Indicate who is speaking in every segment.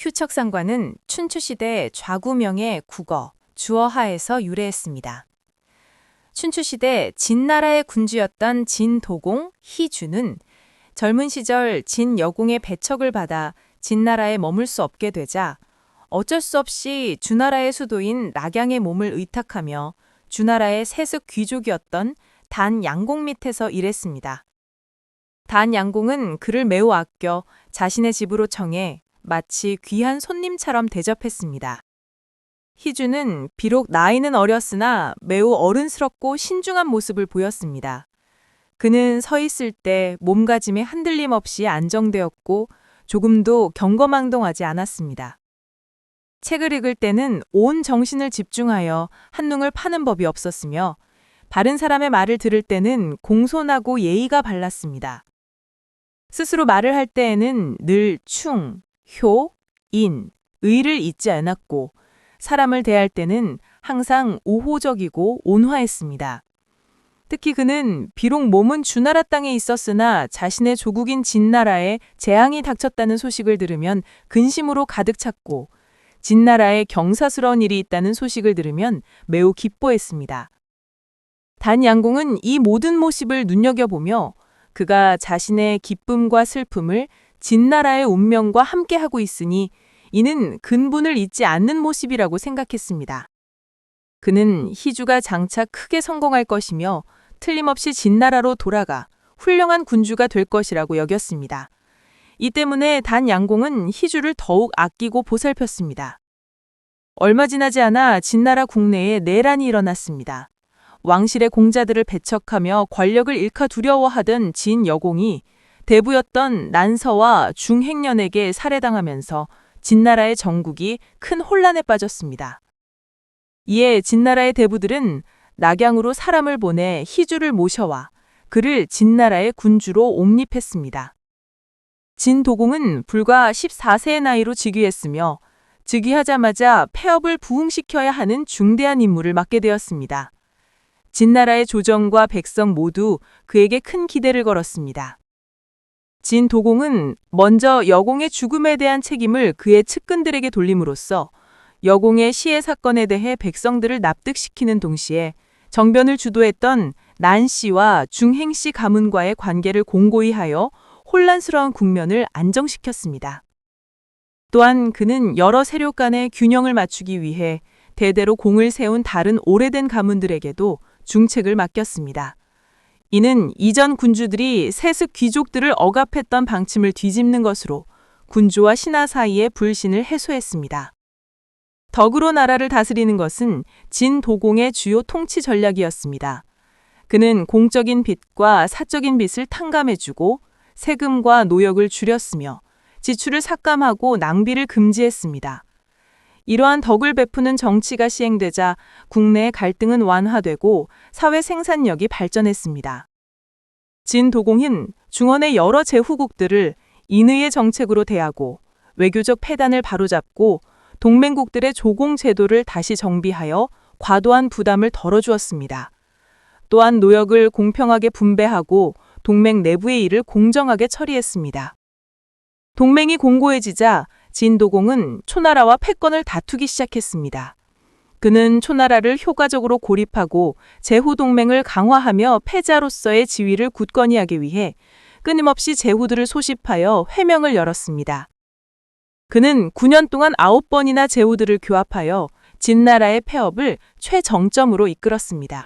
Speaker 1: 휴척상관은 춘추시대 좌구명의 국어, 주어하에서 유래했습니다. 춘추시대 진나라의 군주였던 진도공, 희주는 젊은 시절 진여공의 배척을 받아 진나라에 머물 수 없게 되자 어쩔 수 없이 주나라의 수도인 낙양의 몸을 의탁하며 주나라의 세습 귀족이었던 단양공 밑에서 일했습니다. 단양공은 그를 매우 아껴 자신의 집으로 청해 마치 귀한 손님처럼 대접했습니다. 희주는 비록 나이는 어렸으나 매우 어른스럽고 신중한 모습을 보였습니다. 그는 서 있을 때 몸가짐에 흔들림 없이 안정되었고 조금도 경거망동하지 않았습니다. 책을 읽을 때는 온 정신을 집중하여 한눈을 파는 법이 없었으며 바른 사람의 말을 들을 때는 공손하고 예의가 발랐습니다. 스스로 말을 할 때에는 늘 충, 효, 인, 의를 잊지 않았고 사람을 대할 때는 항상 우호적이고 온화했습니다. 특히 그는 비록 몸은 주나라 땅에 있었으나 자신의 조국인 진나라에 재앙이 닥쳤다는 소식을 들으면 근심으로 가득 찼고 진나라에 경사스러운 일이 있다는 소식을 들으면 매우 기뻐했습니다. 단양공은 이 모든 모습을 눈여겨보며 그가 자신의 기쁨과 슬픔을 진나라의 운명과 함께하고 있으니 이는 근본을 잊지 않는 모습이라고 생각했습니다. 그는 희주가 장차 크게 성공할 것이며 틀림없이 진나라로 돌아가 훌륭한 군주가 될 것이라고 여겼습니다. 이 때문에 단양공은 희주를 더욱 아끼고 보살폈습니다. 얼마 지나지 않아 진나라 국내에 내란이 일어났습니다. 왕실의 공자들을 배척하며 권력을 잃까 두려워하던 진여공이 대부였던 난서와 중행년에게 살해당하면서 진나라의 정국이 큰 혼란에 빠졌습니다. 이에 진나라의 대부들은 낙양으로 사람을 보내 희주를 모셔와 그를 진나라의 군주로 옹립했습니다. 진도공은 불과 14세의 나이로 즉위했으며 즉위하자마자 폐업을 부흥시켜야 하는 중대한 임무를 맡게 되었습니다. 진나라의 조정과 백성 모두 그에게 큰 기대를 걸었습니다. 진도공은 먼저 여공의 죽음에 대한 책임을 그의 측근들에게 돌림으로써 여공의 시해 사건에 대해 백성들을 납득시키는 동시에 정변을 주도했던 난씨와 중행씨 가문과의 관계를 공고히 하여 혼란스러운 국면을 안정시켰습니다. 또한 그는 여러 세력 간의 균형을 맞추기 위해 대대로 공을 세운 다른 오래된 가문들에게도 중책을 맡겼습니다. 이는 이전 군주들이 세습 귀족들을 억압했던 방침을 뒤집는 것으로 군주와 신하 사이의 불신을 해소했습니다. 덕으로 나라를 다스리는 것은 진도공의 주요 통치 전략이었습니다. 그는 공적인 빚과 사적인 빚을 탕감해주고 세금과 노역을 줄였으며 지출을 삭감하고 낭비를 금지했습니다. 이러한 덕을 베푸는 정치가 시행되자 국내의 갈등은 완화되고 사회 생산력이 발전했습니다. 진도공은 중원의 여러 제후국들을 인의의 정책으로 대하고 외교적 폐단을 바로잡고 동맹국들의 조공 제도를 다시 정비하여 과도한 부담을 덜어주었습니다. 또한 노역을 공평하게 분배하고 동맹 내부의 일을 공정하게 처리했습니다. 동맹이 공고해지자 진도공은 초나라와 패권을 다투기 시작했습니다. 그는 초나라를 효과적으로 고립하고 제후동맹을 강화하며 패자로서의 지위를 굳건히 하기 위해 끊임없이 제후들을 소집하여 회명을 열었습니다. 그는 9년 동안 9번이나 제후들을 교합하여 진나라의 폐업을 최정점으로 이끌었습니다.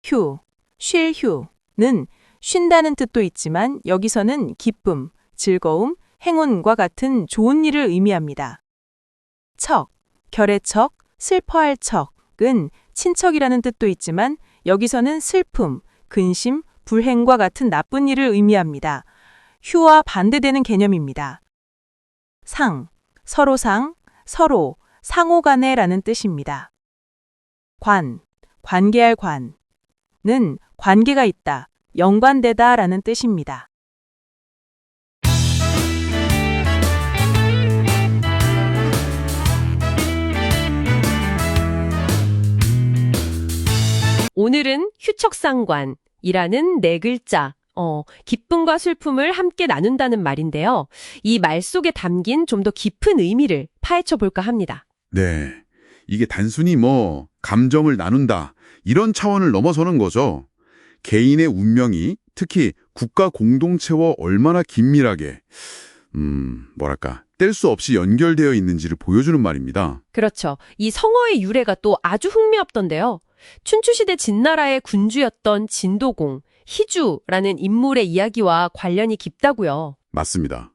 Speaker 1: 휴, 쉴 휴는 쉰다는 뜻도 있지만 여기서는 기쁨, 즐거움, 행운과 같은 좋은 일을 의미합니다. 척, 결의 척, 슬퍼할 척은 친척이라는 뜻도 있지만 여기서는 슬픔, 근심, 불행과 같은 나쁜 일을 의미합니다. 휴와 반대되는 개념입니다. 상, 서로상, 서로, 상호간에라는 뜻입니다. 관, 관계할 관은 관계가 있다, 연관되다 라는 뜻입니다.
Speaker 2: 오늘은 휴척상관이라는 네 글자 기쁨과 슬픔을 함께 나눈다는 말인데요. 이 말 속에 담긴 좀 더 깊은 의미를 파헤쳐 볼까 합니다.
Speaker 3: 네. 이게 단순히 감정을 나눈다, 이런 차원을 넘어서는 거죠. 개인의 운명이 특히 국가 공동체와 얼마나 긴밀하게, 뗄 수 없이 연결되어 있는지를 보여주는 말입니다.
Speaker 2: 그렇죠. 이 성어의 유래가 또 아주 흥미롭던데요. 춘추시대 진나라의 군주였던 진도공, 희주라는 인물의 이야기와 관련이 깊다고요.
Speaker 3: 맞습니다.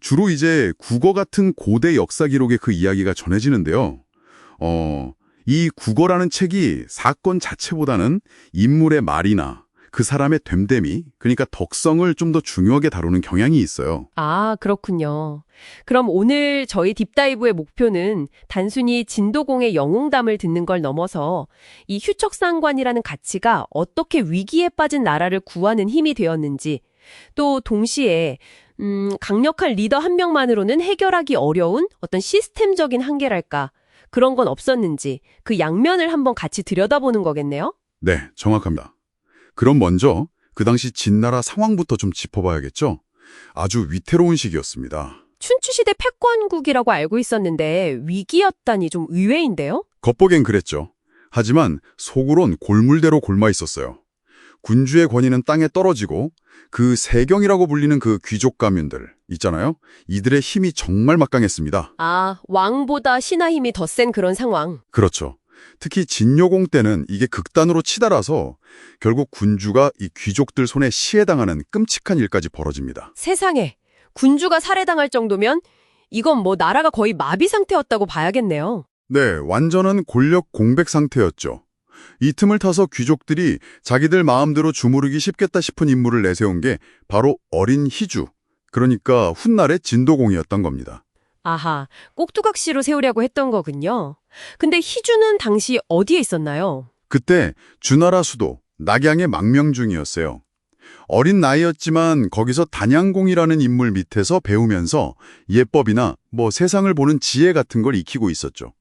Speaker 3: 주로 이제 국어 같은 고대 역사 기록에 그 이야기가 전해지는데요. 이 국어라는 책이 사건 자체보다는 인물의 말이나 그 사람의 됨됨이, 그러니까 덕성을 좀 더 중요하게 다루는 경향이 있어요.
Speaker 2: 아, 그렇군요. 그럼 오늘 저희 딥다이브의 목표는 단순히 진도공의 영웅담을 듣는 걸 넘어서 이 휴척상관이라는 가치가 어떻게 위기에 빠진 나라를 구하는 힘이 되었는지, 또 동시에 강력한 리더 한 명만으로는 해결하기 어려운 어떤 시스템적인 한계랄까, 그런 건 없었는지 그 양면을 한번 같이 들여다보는 거겠네요?
Speaker 3: 네, 정확합니다. 그럼 먼저 그 당시 진나라 상황부터 좀 짚어봐야겠죠? 아주 위태로운 시기였습니다.
Speaker 2: 춘추시대 패권국이라고 알고 있었는데 위기였다니 좀 의외인데요?
Speaker 3: 겉보기엔 그랬죠. 하지만 속으론 골물대로 골마 있었어요. 군주의 권위는 땅에 떨어지고 그 세경이라고 불리는 그 귀족 가문들 있잖아요. 이들의 힘이 정말 막강했습니다.
Speaker 2: 아, 왕보다 신하 힘이 더 센 그런 상황.
Speaker 3: 그렇죠. 특히 진요공 때는 이게 극단으로 치달아서 결국 군주가 이 귀족들 손에 시해당하는 끔찍한 일까지 벌어집니다.
Speaker 2: 세상에, 군주가 살해당할 정도면 이건 나라가 거의 마비 상태였다고 봐야겠네요.
Speaker 3: 네, 완전한 권력 공백 상태였죠. 이 틈을 타서 귀족들이 자기들 마음대로 주무르기 쉽겠다 싶은 인물을 내세운 게 바로 어린 희주, 그러니까 훗날의 진도공이었던 겁니다.
Speaker 2: 아하, 꼭두각시로 세우려고 했던 거군요. 근데 희주는 당시 어디에 있었나요?
Speaker 3: 그때 주나라 수도 낙양의 망명 중이었어요. 어린 나이였지만 거기서 단양공이라는 인물 밑에서 배우면서 예법이나 세상을 보는 지혜 같은 걸 익히고 있었죠.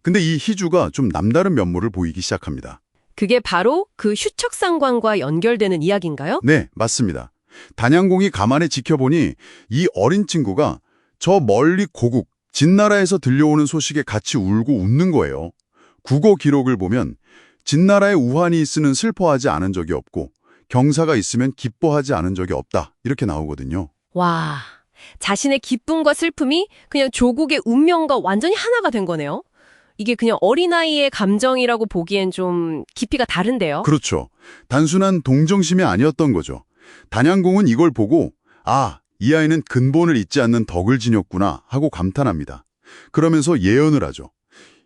Speaker 3: 근데 이 희주가 좀 남다른 면모를 보이기 시작합니다.
Speaker 2: 그게 바로 그 휴척상관과 연결되는 이야기인가요?
Speaker 3: 네, 맞습니다. 단양공이 가만히 지켜보니 이 어린 친구가 저 멀리 고국, 진나라에서 들려오는 소식에 같이 울고 웃는 거예요. 국어 기록을 보면 진나라의 우환이 있으면 슬퍼하지 않은 적이 없고 경사가 있으면 기뻐하지 않은 적이 없다, 이렇게 나오거든요.
Speaker 2: 와, 자신의 기쁨과 슬픔이 그냥 조국의 운명과 완전히 하나가 된 거네요. 이게 그냥 어린아이의 감정이라고 보기엔 좀 깊이가 다른데요?
Speaker 3: 그렇죠. 단순한 동정심이 아니었던 거죠. 단양공은 이걸 보고 이 아이는 근본을 잊지 않는 덕을 지녔구나 하고 감탄합니다. 그러면서 예언을 하죠.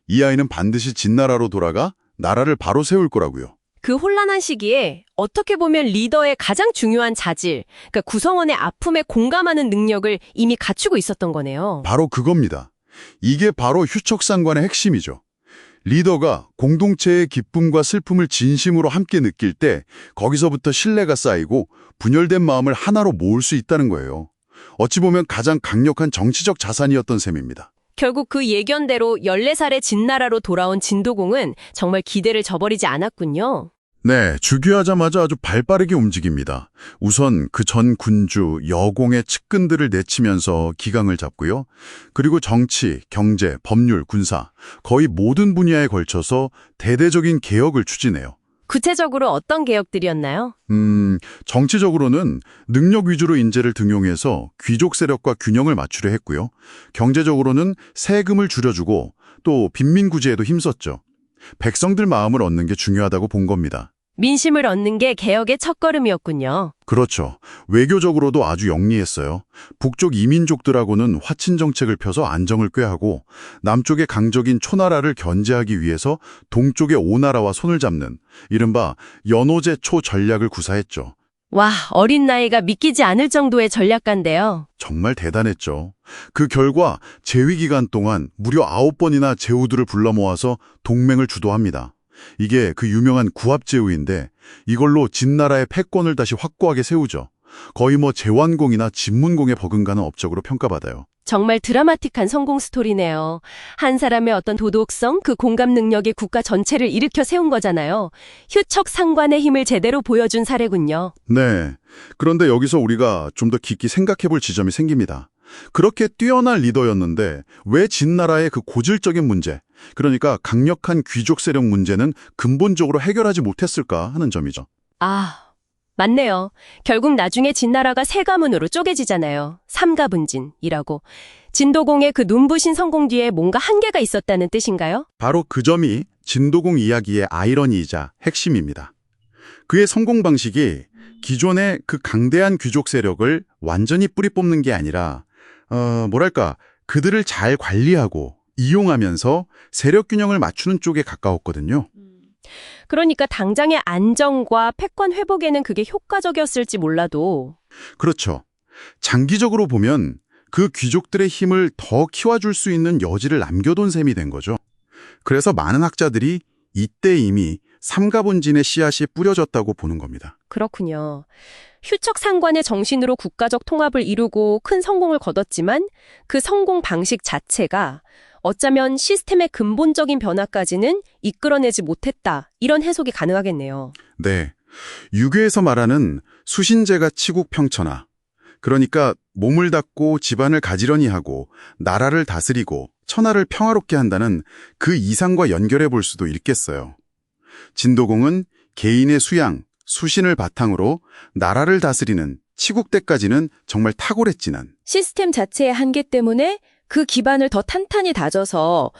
Speaker 3: 이 아이는 반드시 진나라로 돌아가 나라를 바로 세울 거라고요.
Speaker 2: 그 혼란한 시기에 어떻게 보면 리더의 가장 중요한 자질, 그러니까 구성원의 아픔에 공감하는 능력을 이미 갖추고 있었던 거네요.
Speaker 3: 바로 그겁니다. 이게 바로 휴척상관의 핵심이죠. 리더가 공동체의 기쁨과 슬픔을 진심으로 함께 느낄 때 거기서부터 신뢰가 쌓이고 분열된 마음을 하나로 모을 수 있다는 거예요. 어찌 보면 가장 강력한 정치적 자산이었던 셈입니다.
Speaker 2: 결국 그 예견대로 14살의 진나라로 돌아온 진도공은 정말 기대를 저버리지 않았군요.
Speaker 3: 네, 즉위하자마자 아주 발빠르게 움직입니다. 우선 그 전 군주 여공의 측근들을 내치면서 기강을 잡고요. 그리고 정치, 경제, 법률, 군사 거의 모든 분야에 걸쳐서 대대적인 개혁을 추진해요.
Speaker 2: 구체적으로 어떤 개혁들이었나요?
Speaker 3: 정치적으로는 능력 위주로 인재를 등용해서 귀족 세력과 균형을 맞추려 했고요. 경제적으로는 세금을 줄여주고 또 빈민구제에도 힘썼죠. 백성들 마음을 얻는 게 중요하다고 본 겁니다.
Speaker 2: 민심을 얻는 게 개혁의 첫걸음이었군요.
Speaker 3: 그렇죠. 외교적으로도 아주 영리했어요. 북쪽 이민족들하고는 화친 정책을 펴서 안정을 꾀하고 남쪽의 강적인 초나라를 견제하기 위해서 동쪽의 오나라와 손을 잡는 이른바 연호제 초 전략을 구사했죠.
Speaker 2: 와, 어린 나이가 믿기지 않을 정도의 전략가인데요.
Speaker 3: 정말 대단했죠. 그 결과 재위 기간 동안 무려 9번이나 제후들을 불러 모아서 동맹을 주도합니다. 이게 그 유명한 구합제후인데 이걸로 진나라의 패권을 다시 확고하게 세우죠. 거의 제완공이나 진문공에 버금가는 업적으로 평가받아요.
Speaker 2: 정말 드라마틱한 성공 스토리네요. 한 사람의 어떤 도덕성, 그 공감 능력이 국가 전체를 일으켜 세운 거잖아요. 휴척 상관의 힘을 제대로 보여준 사례군요.
Speaker 3: 네. 그런데 여기서 우리가 좀 더 깊게 생각해 볼 지점이 생깁니다. 그렇게 뛰어난 리더였는데 왜 진나라의 그 고질적인 문제, 그러니까 강력한 귀족 세력 문제는 근본적으로 해결하지 못했을까 하는 점이죠.
Speaker 2: 아, 맞네요. 결국 나중에 진나라가 세 가문으로 쪼개지잖아요. 삼가분진이라고. 진도공의 그 눈부신 성공 뒤에 뭔가 한계가 있었다는 뜻인가요?
Speaker 3: 바로 그 점이 진도공 이야기의 아이러니이자 핵심입니다. 그의 성공 방식이 기존의 그 강대한 귀족 세력을 완전히 뿌리 뽑는 게 아니라 그들을 잘 관리하고 이용하면서 세력 균형을 맞추는 쪽에 가까웠거든요.
Speaker 2: 그러니까 당장의 안정과 패권 회복에는 그게 효과적이었을지 몰라도
Speaker 3: 그렇죠. 장기적으로 보면 그 귀족들의 힘을 더 키워줄 수 있는 여지를 남겨둔 셈이 된 거죠. 그래서 많은 학자들이 이때 이미 삼가본진의 씨앗이 뿌려졌다고 보는 겁니다.
Speaker 2: 그렇군요. 휴척 상관의 정신으로 국가적 통합을 이루고 큰 성공을 거뒀지만 그 성공 방식 자체가 어쩌면 시스템의 근본적인 변화까지는 이끌어내지 못했다. 이런 해석이 가능하겠네요.
Speaker 3: 네. 유교에서 말하는 수신제가 치국 평천하. 그러니까 몸을 닫고 집안을 가지런히 하고 나라를 다스리고 천하를 평화롭게 한다는 그 이상과 연결해 볼 수도 있겠어요. 진도공은 개인의 수양, 수신을 바탕으로 나라를 다스리는 치국 때까지는 정말 탁월했지만
Speaker 2: 시스템 자체의 한계 때문에 그 기반을 더 탄탄히 다져서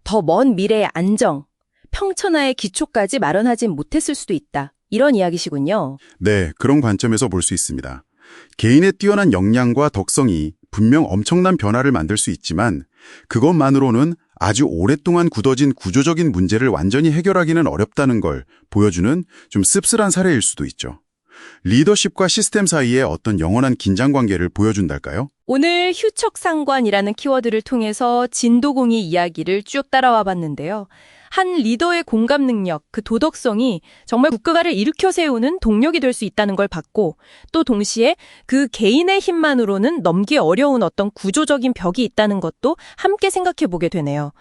Speaker 2: 더 먼 미래의 안정, 평천하의 기초까지 마련하진 못했을 수도 있다. 이런 이야기시군요.
Speaker 3: 네, 그런 관점에서 볼 수 있습니다. 개인의 뛰어난 역량과 덕성이 분명 엄청난 변화를 만들 수 있지만 그것만으로는 아주 오랫동안 굳어진 구조적인 문제를 완전히 해결하기는 어렵다는 걸 보여주는 좀 씁쓸한 사례일 수도 있죠. 리더십과 시스템 사이에 어떤 영원한 긴장관계를 보여준달까요?
Speaker 2: 오늘 휴척상관이라는 키워드를 통해서 진도공이 이야기를 쭉 따라와 봤는데요. 한 리더의 공감 능력, 그 도덕성이 정말 국가를 일으켜 세우는 동력이 될 수 있다는 걸 봤고, 또 동시에 그 개인의 힘만으로는 넘기 어려운 어떤 구조적인 벽이 있다는 것도 함께 생각해 보게 되네요.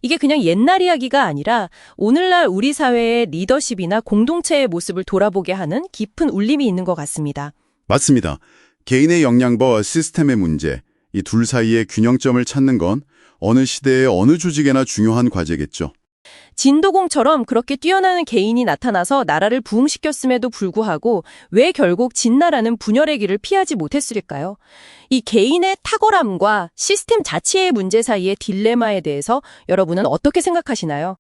Speaker 2: 이게 그냥 옛날 이야기가 아니라 오늘날 우리 사회의 리더십이나 공동체의 모습을 돌아보게 하는 깊은 울림이 있는 것 같습니다.
Speaker 3: 맞습니다. 개인의 역량과 시스템의 문제, 이 둘 사이의 균형점을 찾는 건 어느 시대의 어느 조직에나 중요한 과제겠죠.
Speaker 2: 진도공처럼 그렇게 뛰어나는 개인이 나타나서 나라를 부흥시켰음에도 불구하고 왜 결국 진나라는 분열의 길을 피하지 못했을까요? 이 개인의 탁월함과 시스템 자체의 문제 사이의 딜레마에 대해서 여러분은 어떻게 생각하시나요?